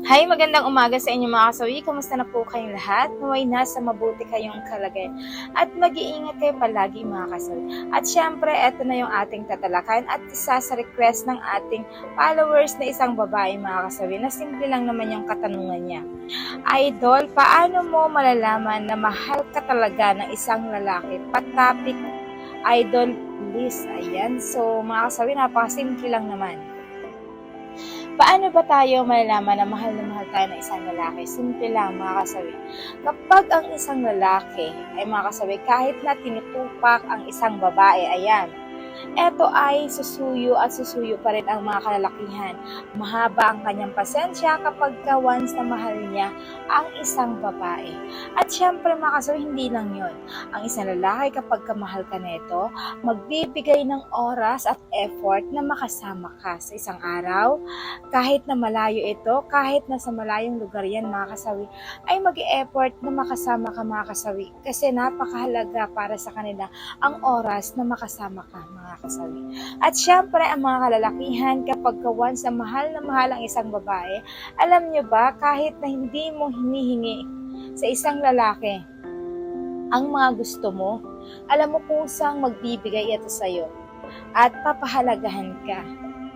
Hi, magandang umaga sa inyo mga kasawi. Kamusta na po kayong lahat? Naway nasa mabuti kayong kalagayan. At mag-iingat kayo palagi mga kasawi. At syempre, eto na yung ating tatalakayan at isa sa request ng ating followers na isang babae mga kasawi na simple lang naman yung katanungan niya. Idol, paano mo malalaman na mahal ka talaga ng isang lalaki? Patapik, Idol, please. Ayan. So, mga kasawi, napakasimple lang naman. Paano ba tayo malalaman na mahal tayo ng isang lalaki? Simple lang mga kasawi. Kapag ang isang lalaki ay mga kasawi, kahit na tinutupak ang isang babae, ayan, eto ay susuyo at susuyo pa rin ang mga kalalakihan. Mahaba ang kanyang pasensya kapag once na mahal niya ang isang babae. At syempre mga kasawi, hindi lang yon. Ang isang lalaki kapag kamahal ka neto, magbibigay ng oras at effort na makasama ka sa isang araw. Kahit na malayo ito, kahit na sa malayong lugar yan mga kasawi, ay mag-e-effort na makasama ka mga kasawi. Kasi napakahalaga para sa kanila ang oras na makasama ka mga kasawi. At syempre ang mga kalalakihan kapag once na mahal ang isang babae, alam nyo ba kahit na hindi mo hinihingi sa isang lalaki ang mga gusto mo, alam mo kung saan magbibigay ito sa'yo at papahalagahan ka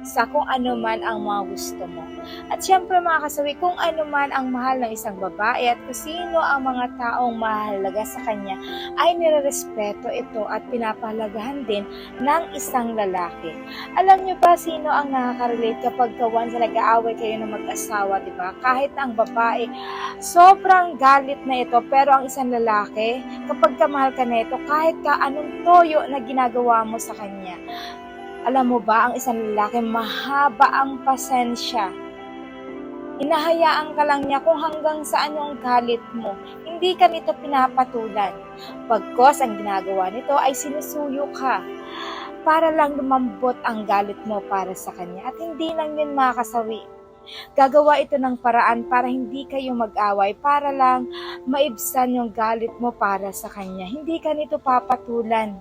sa kung ano man ang mga gusto mo. At syempre mga kasawi, kung ano man ang mahal ng isang babae at kung sino ang mga taong mahalaga sa kanya, ay nirerespeto ito at pinapahalagahan din ng isang lalaki. Alam nyo ba sino ang nakaka-relate kapag once na nag-aaway kayo ng mag-asawa, diba? Kahit ang babae, sobrang galit na ito, pero ang isang lalaki, kapag kamahal ka na ito, kahit ka anong toyo na ginagawa mo sa kanya, alam mo ba, ang isang lalaki, mahaba ang pasensya. Hinahayaan ka lang niya kung hanggang saan yung galit mo. Hindi ka nito pinapatulan. Pagkos ang ginagawa nito ay sinusuyo ka para lang lumambot ang galit mo para sa kanya. At hindi lang yun mga kasawi. Gagawa ito ng paraan para hindi kayo mag-away, para lang maibsan yung galit mo para sa kanya. Hindi ka nito papatulan.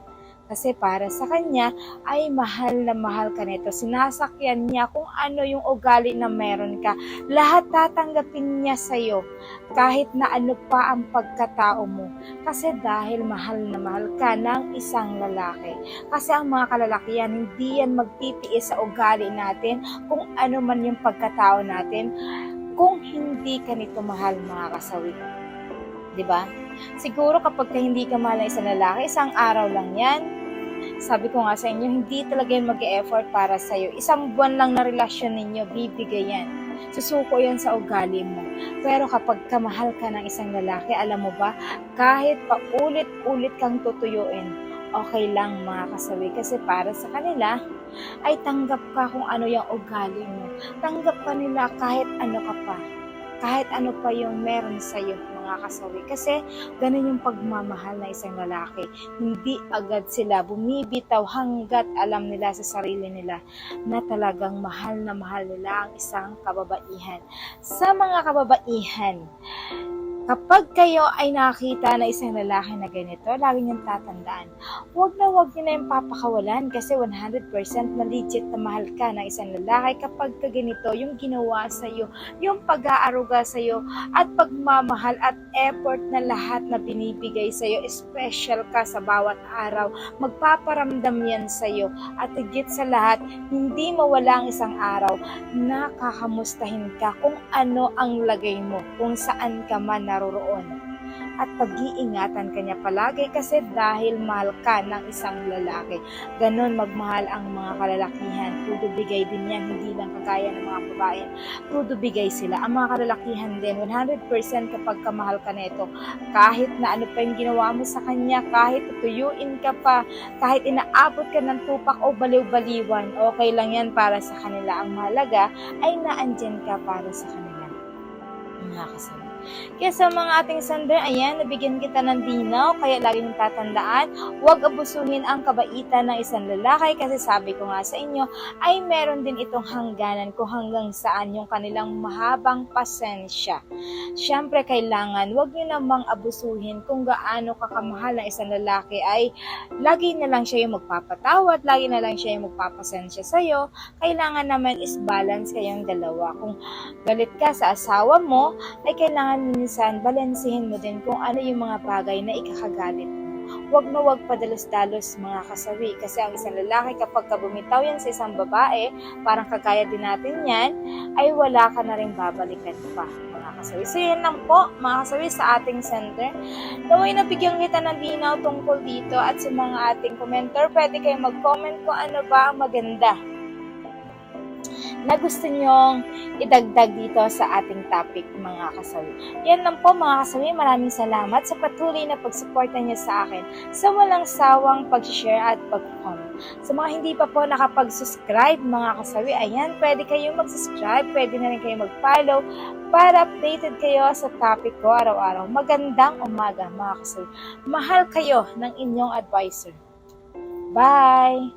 Kasi para sa kanya ay mahal na mahal ka nito. Sinasakyan niya kung ano yung ugali na meron ka. Lahat tatanggapin niya sa'yo kahit na ano pa ang pagkatao mo. Kasi dahil mahal na mahal ka ng isang lalaki. Kasi ang mga kalalakihan, hindi yan magtitiis sa ugali natin kung ano man yung pagkatao natin kung hindi ka nito mahal mga kasawi. Diba? Siguro kapag hindi ka mahal ng isang lalaki, isang araw lang yan. Sabi ko nga sa inyo, hindi talaga yung mag-e-effort para sa'yo. Isang buwan lang na relasyon ninyo, bibigay yan. Susuko yan sa ugali mo. Pero kapag kamahal ka ng isang lalaki, alam mo ba, kahit pa ulit-ulit kang tutuyuin, okay lang mga kasawi. Kasi para sa kanila, ay tanggap ka kung ano yung ugali mo. Tanggap ka nila kahit ano ka pa. Kahit ano pa yung meron sa'yo mga kasawi. Kasi ganun yung pagmamahal na isang lalaki. Hindi agad sila bumibitaw hanggat alam nila sa sarili nila na talagang mahal na mahal nila ang isang kababaihan. Sa mga kababaihan, kapag kayo ay nakakita na isang lalaki na ganito, lagi niyong tatandaan, huwag niyo na yung papakawalan kasi 100% na legit na mahal ka ng isang lalaki kapag ka ganito, yung ginawa sa'yo, yung pag-aaruga sa'yo, at pagmamahal at effort na lahat na binibigay sa'yo, special ka sa bawat araw, magpaparamdam yan sa'yo, at higit sa lahat, hindi mawala ang isang araw na kakamustahin ka kung ano ang lagay mo, kung saan ka man naroroon. At pag-iingatan ka niya palagi kasi dahil mahal ka ng isang lalaki. Ganon magmahal ang mga kalalakihan. Todo bigay din yan, hindi lang kagaya ng mga babae. Todo bigay sila. Ang mga kalalakihan din, 100% kapag kamahal ka nito. Kahit na ano pa yung ginawa mo sa kanya, kahit tutuyuin ka pa, kahit inaabot ka ng tupak o baliw-baliwan, okay lang yan para sa kanila. Ang mahalaga ay naandyan ka para sa kanila. Mga kasama. Kaya sa mga ating sender, ayan, nabigyan kita ng dinaw, kaya lagi niyong tatandaan, huwag abusuhin ang kabaitan ng isang lalaki kasi sabi ko nga sa inyo, ay meron din itong hangganan kung hanggang saan yung kanilang mahabang pasensya. Siyempre, kailangan, huwag niyo namang abusuhin kung gaano kakamahal ng isang lalaki ay lagi na lang siya yung magpapatawad, lagi na lang siya yung magpapasensya sa'yo. Kailangan naman is balance kayong dalawa. Kung galit ka sa asawa mo, ay kailangan minsan balansehin mo din kung ano yung mga bagay na ikakagalit mo. Huwag na huwag padalos-dalos mga kasawi kasi ang isang lalaki kapag bumitaw yan sa isang babae, parang kagaya din natin yan, ay wala ka na rin babalikan pa mga kasawi. So yan lang po mga kasawi sa ating center. Naway nabigyan kita ng linaw tungkol dito at sa mga ating commenter, pwede kayong mag-comment kung ano ba ang maganda na gusto nyong idagdag dito sa ating topic mga kasawi. Yan lang po mga kasawi, maraming salamat sa patuloy na pagsuporta niyo sa akin sa walang sawang pag-share at pag-comment. Sa mga hindi pa po nakapag-subscribe mga kasawi, ayan, pwede kayong mag-subscribe, pwede na rin kayong mag-follow para updated kayo sa topic ko araw-araw. Magandang umaga mga kasawi. Mahal kayo ng inyong advisor. Bye!